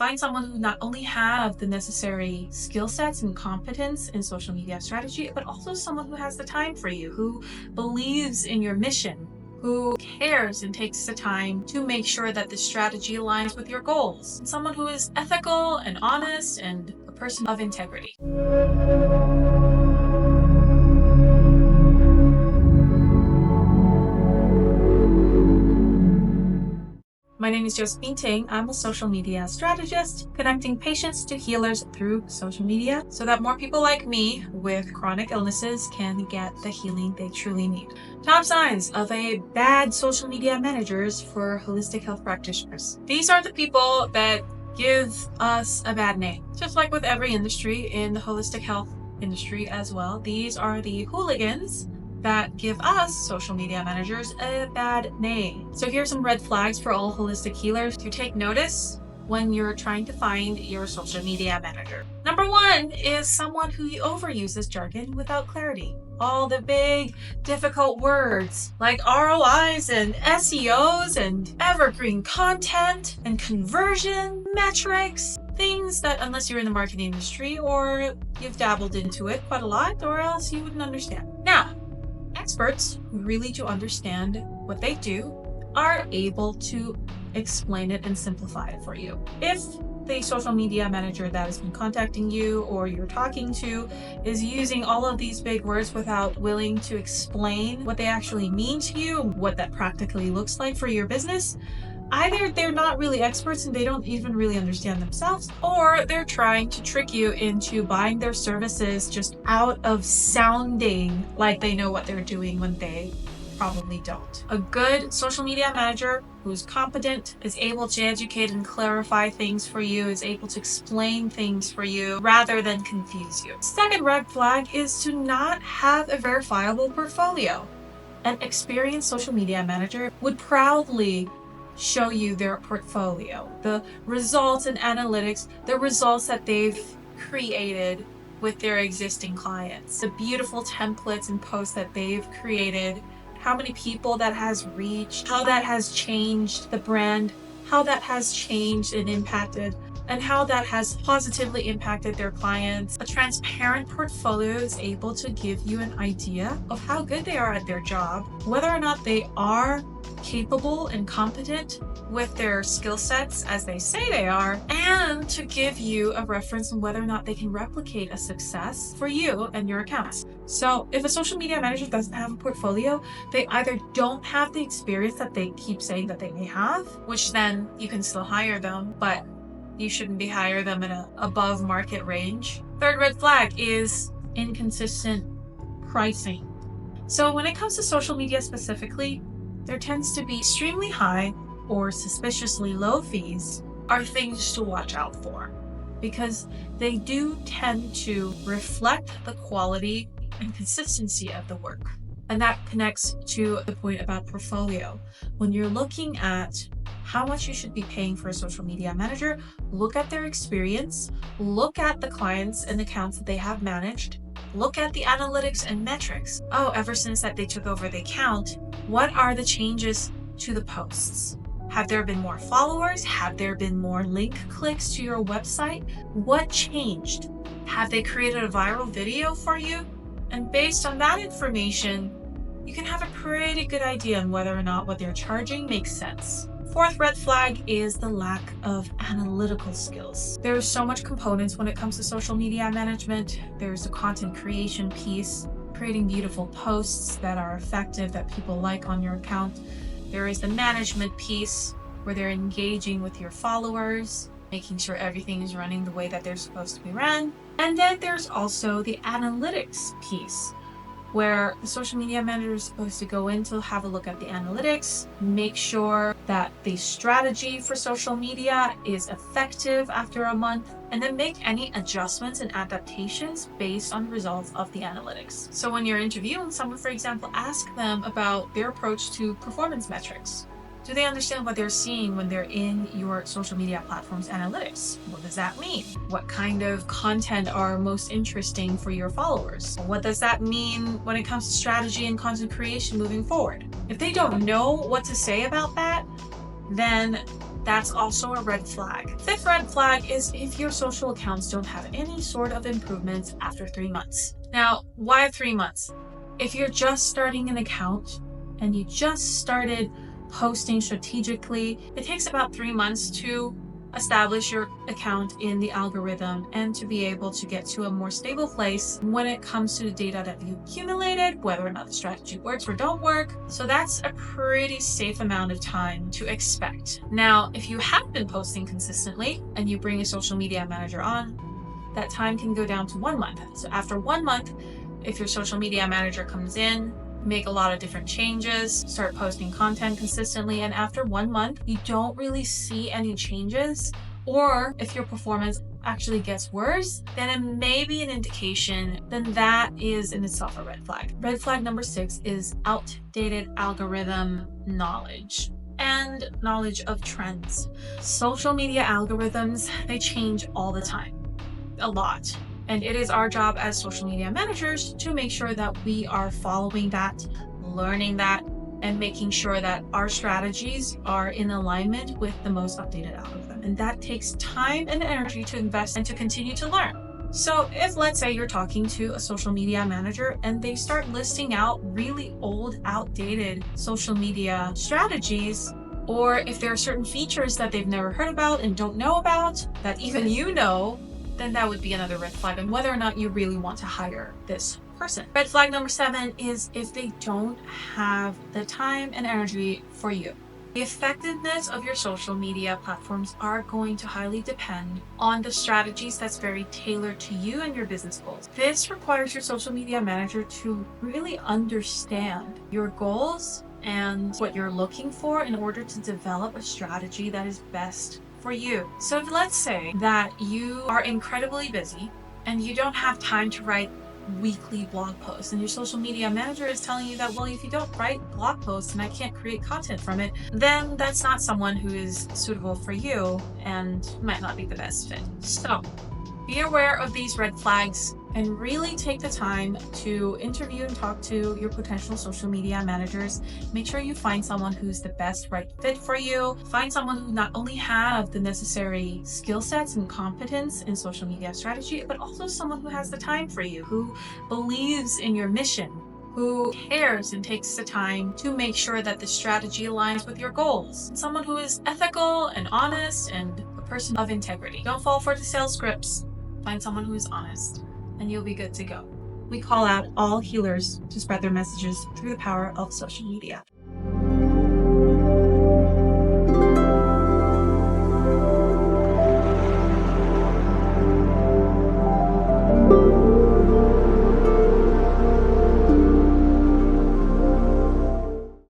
Find someone who not only have the necessary skill sets and competence in social media strategy, but also someone who has the time for you, who believes in your mission, who cares and takes the time to make sure that the strategy aligns with your goals. And someone who is ethical and honest and a person of integrity. My name is Josephine Ting. I'm a social media strategist, connecting patients to healers through social media so that more people like me with chronic illnesses can get the healing they truly need. Top signs of a bad social media managers for holistic health practitioners. These are the people that give us a bad name. Just like with every industry, in the holistic health industry as well, these are the hooligans that give us social media managers a bad name. So here's some red flags for all holistic healers to take notice when you're trying to find your social media manager. Number one is someone who overuses jargon without clarity. All the big, difficult words like ROIs and SEOs and evergreen content and conversion metrics. Things that, unless you're in the marketing industry or you've dabbled into it quite a lot, or else you wouldn't understand. Now, experts who really do understand what they do are able to explain it and simplify it for you. If the social media manager that has been contacting you or you're talking to is using all of these big words without willing to explain what they actually mean to you, what that practically looks like for your business, either they're not really experts and they don't even really understand themselves, or they're trying to trick you into buying their services just out of sounding like they know what they're doing when they probably don't. A good social media manager who's competent is able to educate and clarify things for you, is able to explain things for you rather than confuse you. Second red flag is to not have a verifiable portfolio. An experienced social media manager would proudly show you their portfolio, the results and analytics, the results that they've created with their existing clients, the beautiful templates and posts that they've created, how many people that has reached, how that has changed the brand, how that has changed and impacted, and how that has positively impacted their clients. A transparent portfolio is able to give you an idea of how good they are at their job, whether or not they are capable and competent with their skill sets as they say they are, and to give you a reference on whether or not they can replicate a success for you and your accounts. So if a social media manager doesn't have a portfolio, they either don't have the experience that they keep saying that they may have, which then you can still hire them, but you shouldn't be hiring them in an above market range. Third red flag is inconsistent pricing. So when it comes to social media specifically, there tends to be extremely high or suspiciously low fees are things to watch out for, because they do tend to reflect the quality and consistency of the work. And that connects to the point about portfolio. When you're looking at how much you should be paying for a social media manager, look at their experience, look at the clients and accounts that they have managed, look at the analytics and metrics. Oh, ever since that they took over the account, what are the changes to the posts? Have there been more followers? Have there been more link clicks to your website? What changed? Have they created a viral video for you? And based on that information, you can have a pretty good idea on whether or not what they're charging makes sense. Fourth red flag is the lack of analytical skills. There's so much components when it comes to social media management. There's the content creation piece, creating beautiful posts that are effective, that people like on your account. There is the management piece where they're engaging with your followers, making sure everything is running the way that they're supposed to be run. And then there's also the analytics piece, where the social media manager is supposed to go in to have a look at the analytics, make sure that the strategy for social media is effective after a month, and then make any adjustments and adaptations based on the results of the analytics. So when you're interviewing someone, for example, ask them about their approach to performance metrics. Do they understand what they're seeing when they're in your social media platform's analytics? What does that mean? What kind of content are most interesting for your followers? What does that mean when it comes to strategy and content creation moving forward? If they don't know what to say about that, then That's also a red flag. Fifth red flag is if your social accounts don't have any sort of improvements after 3 months. Now, why 3 months? If you're just starting an account and you just started posting strategically, it takes about 3 months to establish your account in the algorithm and to be able to get to a more stable place when it comes to the data that you accumulated, whether or not the strategy works or don't work. So that's a pretty safe amount of time to expect. Now, if you have been posting consistently and you bring a social media manager on, that time can go down to 1 month. So after 1 month, if your social media manager comes in, make a lot of different changes, start posting content consistently, and after 1 month, you don't really see any changes, or if your performance actually gets worse, then it may be an indication, then that is in itself a red flag. Red flag number 6 is outdated algorithm knowledge and knowledge of trends. Social media algorithms, they change all the time, a lot. And it is our job as social media managers to make sure that we are following that, learning that, and making sure that our strategies are in alignment with the most updated algorithm. And that takes time and energy to invest and to continue to learn. So if, let's say, you're talking to a social media manager and they start listing out really old, outdated social media strategies, or if there are certain features that they've never heard about and don't know about that even you know, then that would be another red flag on whether or not you really want to hire this person. Red flag number 7 is if they don't have the time and energy for you. The effectiveness of your social media platforms are going to highly depend on the strategies that's very tailored to you and your business goals. This requires your social media manager to really understand your goals and what you're looking for in order to develop a strategy that is best for you. So if, let's say that you are incredibly busy and you don't have time to write weekly blog posts, and your social media manager is telling you that, well, if you don't write blog posts and I can't create content from it, then that's not someone who is suitable for you and might not be the best fit. So be aware of these red flags and really take the time to interview and talk to your potential social media managers. Make sure you find someone who's the best right fit for you. Find someone who not only have the necessary skill sets and competence in social media strategy, but also someone who has the time for you, who believes in your mission, who cares and takes the time to make sure that the strategy aligns with your goals. Someone who is ethical and honest and a person of integrity. Don't fall for the sales scripts. Find someone who is honest, and you'll be good to go. We call out all healers to spread their messages through the power of social media.